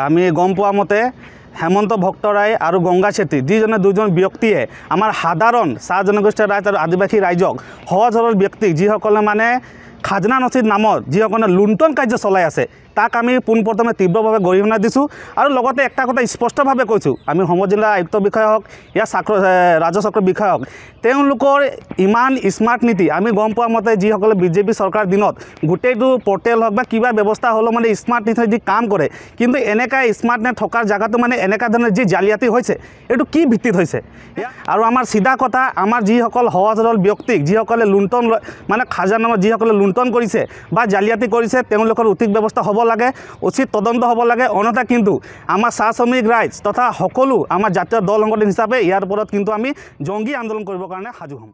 আমি গম পোৱা মতে হেমন্ত ভক্ত ৰায় আৰু গংগা চেত্ৰী যিজনে দুজন ব্যক্তিয়ে আমাৰ সাধাৰণ চাহ জনগোষ্ঠীয় ৰাইজ আৰু আদিবাসী ৰাইজক সহজ সৰল ব্যক্তিক যিসকলে মানে খাজনা নথিৰ নামত যিসকলে লুণ্ঠন কাৰ্য চলাই আছে তাক আমি পোনপ্ৰথমে তীব্ৰভাৱে গৰিহণা দিছোঁ আৰু লগতে একটা কথা স্পষ্টভাৱে কৈছোঁ আমি সম জিলা আয়ুক্ত বিষয়া হওক ইয়াৰ ৰাজহ চক্ৰ বিষয়া হওক তেওঁলোকৰ ইমান স্মাৰ্ট নীতি আমি গম পোৱা মতে যিসকলে বিজেপি চৰকাৰ দিনত গোটেইটো পৰ্টেল হওক বা কিবা ব্যৱস্থা হ'লেও মানে স্মাৰ্ট নীতি যি কাম কৰে কিন্তু এনেকা স্মাৰ্ট নেট থকাৰ জেগাটো মানে এনেকা ধৰণৰ যি জালিয়াতি হৈছে এইটো কি ভিত্তিত হৈছে আৰু আমাৰ চিধা কথা আমাৰ যিসকল সহজ সৰল ব্যক্তিক যিসকলে লুণ্ঠন মানে খাজানা নামত যিসকলে লুণ্ঠন কৰিছে বা জালিয়াতি কৰিছে তেওঁলোকৰ উচিত ব্যৱস্থা হ'ব লাগে উচিত তদন্ত হ'ব লাগে অন্যথা কিন্তু আমাৰ চাহ শ্ৰমিক ৰাইজ তথা সকলো আমাৰ জাতীয় দল সংগঠন হিচাপে ইয়াৰ ওপৰত কিন্তু আমি জংগী আন্দোলন কৰিবৰ কাৰণে সাজু হ'ম।